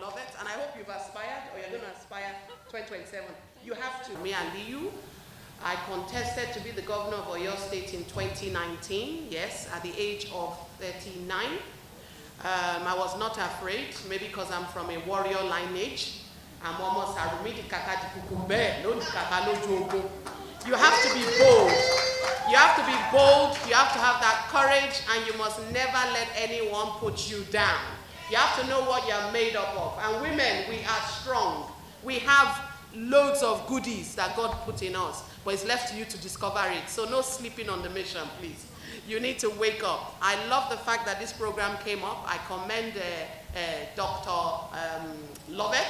love it. And I hope you've aspired, or you're going to aspire 2027. You have to. Me and Liu, I contested to be the governor of Oyo State in 2019, yes, at the age of 39. I was not afraid, maybe because I'm from a warrior lineage. I'm almost You have to be bold. You have to be bold, you have to have that courage, and you must never let anyone put you down. You have to know what you're made up of. And women, we are strong. We have loads of goodies that God put in us, but it's left to you to discover it. So no sleeping on the mission, please. You need to wake up. I love the fact that this program came up. I commend Dr. Lovett.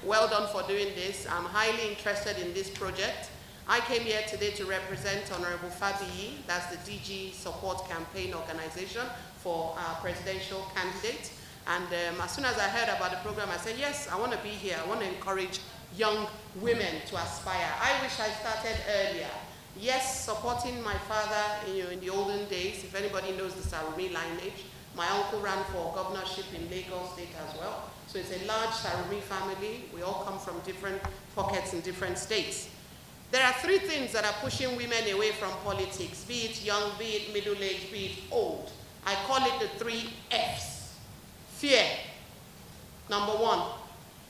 Well done for doing this. I'm highly interested in this project. I came here today to represent Honorable Fabiyi, that's the DG Support Campaign Organization for our presidential candidate. And as soon as I heard about the program, I said, yes, I want to be here. I want to encourage young women to aspire. I wish I started earlier. Yes, supporting my father in the olden days. If anybody knows the Sarumi lineage, my uncle ran for governorship in Lagos State as well. So it's a large Sarumi family. We all come from different pockets in different states. There are three things that are pushing women away from politics, be it young, be it middle-aged, be it old. I call it the 3 Fs. Fear, number 1.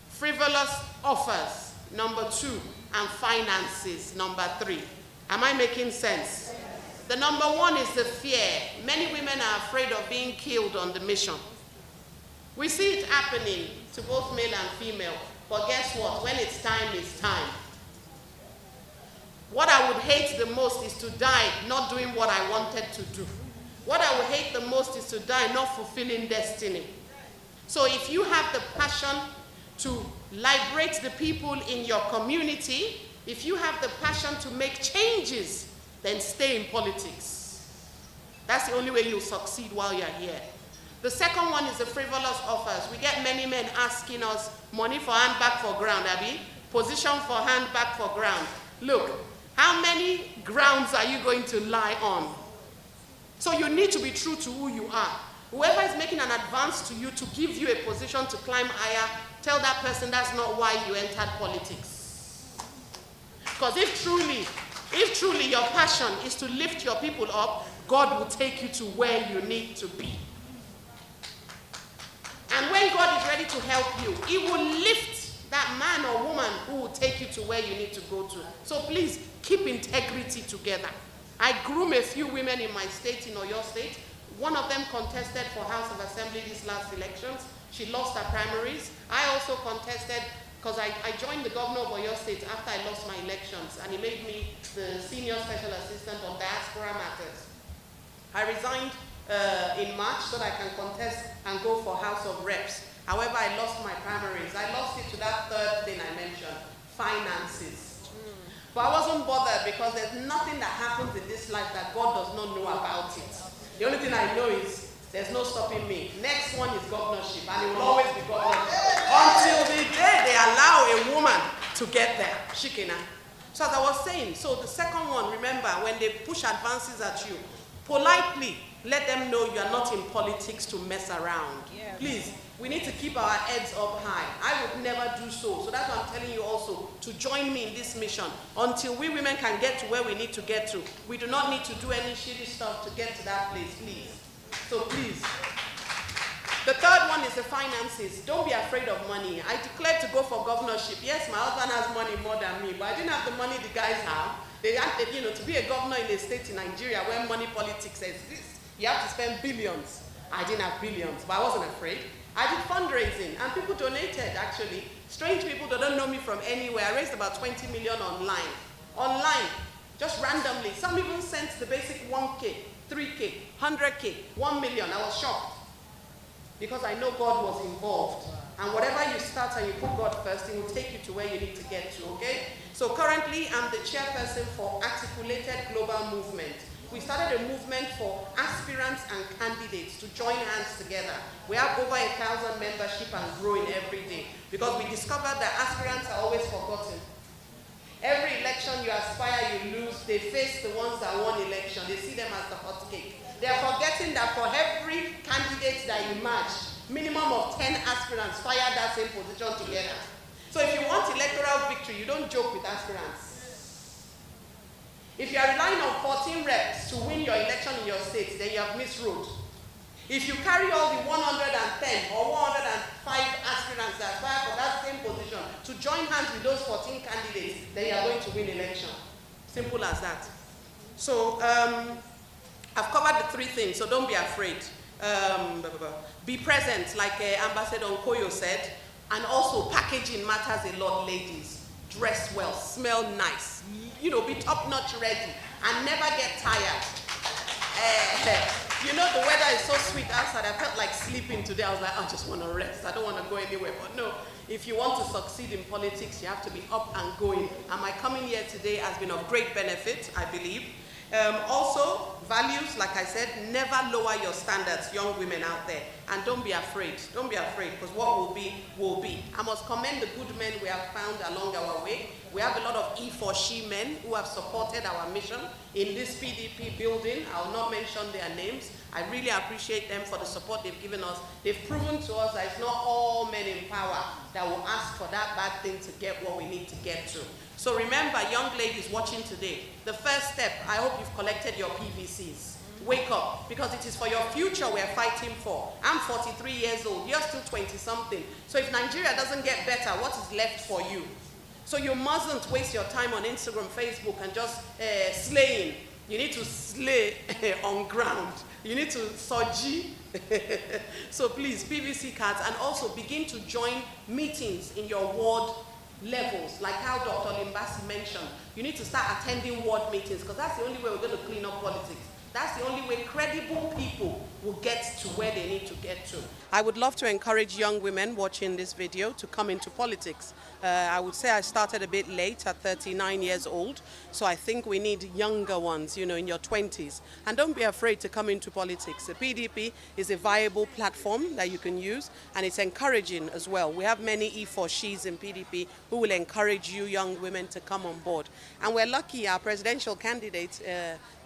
Frivolous offers, number 2. And finances, number 3. Am I making sense? The number 1 is the fear. Many women are afraid of being killed on the mission. We see it happening to both male and female, but guess what? When it's time, it's time. What I would hate the most is to die not doing what I wanted to do. What I would hate the most is to die not fulfilling destiny. So if you have the passion to liberate the people in your community, if you have the passion to make changes, then stay in politics. That's the only way you'll succeed while you're here. The second one is the frivolous offers. We get many men asking us money for hand back for ground, Abby, position for hand back for ground. Look, how many grounds are you going to lie on? So you need to be true to who you are. Whoever is making an advance to you to give you a position to climb higher, tell that person that's not why you entered politics. Because if truly your passion is to lift your people up, God will take you to where you need to be. And when God is ready to help you, He will lift that man or woman who will take you to where you need to go to. So please, keep integrity together. I groom a few women in my state, in Oyo State. One of them contested for House of Assembly these last elections. She lost her primaries. I also contested, because I joined the governor of Oyo State after I lost my elections, and he made me the senior special assistant on diaspora matters. I resigned in March so that I can contest and go for House of Reps. However, I lost my primaries. I lost it to that third thing I mentioned, finances. But I wasn't bothered because there's nothing that happens in this life that God does not know about it. The only thing I know is there's no stopping me. Next one is governorship, and it will always be governorship until the day they allow a woman to get there. Shikina. So as I was saying, so the second one, remember, when they push advances at you, politely let them know you are not in politics to mess around. Yeah. Please, we need to keep our heads up high. I would never do so. So that's why I'm telling you also to join me in this mission. Until we women can get to where we need to get to, we do not need to do any shitty stuff to get to that place, please. So please. The third one is the finances. Don't be afraid of money. I declared to go for governorship. Yes, my husband has money more than me, but I didn't have the money the guys have. They had, to be a governor in a state in Nigeria where money politics exists, you have to spend billions. I didn't have billions, but I wasn't afraid. I did fundraising, and people donated, actually. Strange people that don't know me from anywhere. I raised about 20 million online. Online, just randomly. Some even sent the basic 1K, 3K, 100K, 1 million. I was shocked. Because I know God was involved. And whatever you start and you put God first, He will take you to where you need to get to, okay? So currently, I'm the chairperson for Articulated Global Movement. We started a movement for aspirants and candidates to join hands together. We have over 1,000 membership and growing every day because we discovered that aspirants are always forgotten. Every election you aspire, you lose. They face the ones that won election. They see them as the hot cake. They are forgetting that for every candidate that you match, minimum of 10 aspirants fire that same position together. So if you want electoral victory, you don't joke with aspirants. If you are relying on 14 reps to win your election in your state, then you have misruled. If you carry all the 110 or 105 aspirants that fire for that same position to join hands with those 14 candidates, then you are going to win election. Simple as that. So I've covered the 3 things, so don't be afraid. Be present, like Ambassador Nkoyo said, and also packaging matters a lot, ladies. Dress well, smell nice, you know, be top-notch ready, and never get tired. You know, the weather is so sweet outside. I felt like sleeping today. I was like, I just want to rest. I don't want to go anywhere. But no, if you want to succeed in politics, you have to be up and going. And my coming here today has been of great benefit, I believe. Also, values, like I said, never lower your standards, young women out there. And don't be afraid. Don't be afraid, because what will be, will be. I must commend the good men we have found along our way. We have a lot of E4She men who have supported our mission in this PDP building. I will not mention their names. I really appreciate them for the support they've given us. They've proven to us that it's not all men in power that will ask for that bad thing to get what we need to get to. So remember, young ladies watching today, the first step, I hope you've collected your PVCs. Wake up, because it is for your future we're fighting for. I'm 43 years old, you're still 20-something. So if Nigeria doesn't get better, what is left for you? So you mustn't waste your time on Instagram, Facebook, and just slaying. You need to slay on ground. You need to soji. So please, PVC cards, and also begin to join meetings in your ward levels, like how Dr. Limbasi mentioned. You need to start attending ward meetings, because that's the only way we're going to clean up politics. That's the only way credible people will get to where they need to get to. I would love to encourage young women watching this video to come into politics. I would say I started a bit late at 39 years old, so I think we need younger ones, you know, in your 20s. And don't be afraid to come into politics. The PDP is a viable platform that you can use, and it's encouraging as well. We have many E4Shes in PDP who will encourage you young women to come on board. And we're lucky our presidential candidate,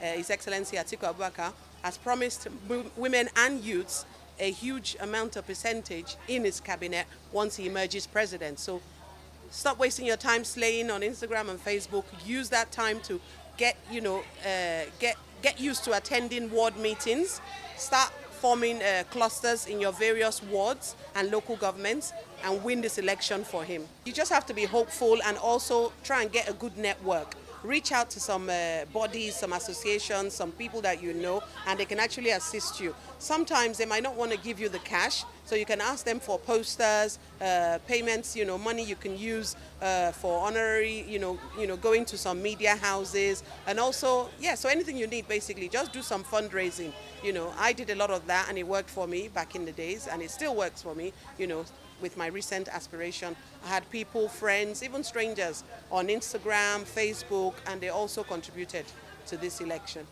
His Excellency Atiku Abubakar, has promised women and youths a huge amount of percentage in his cabinet once he emerges president. So stop wasting your time slaying on Instagram and Facebook. Use that time to get, you know, get used to attending ward meetings. Start forming clusters in your various wards and local governments, and win this election for him. You just have to be hopeful and also try and get a good network. Reach out to some bodies, some associations, some people that you know, and they can actually assist you. Sometimes they might not want to give you the cash, so you can ask them for posters, payments, you know, money you can use for honorary, you know, going to some media houses, and also, yeah, so anything you need, basically, just do some fundraising. You know, I did a lot of that, and it worked for me back in the days, and it still works for me, you know. With my recent aspiration, I had people, friends, even strangers on Instagram, Facebook, and they also contributed to this election.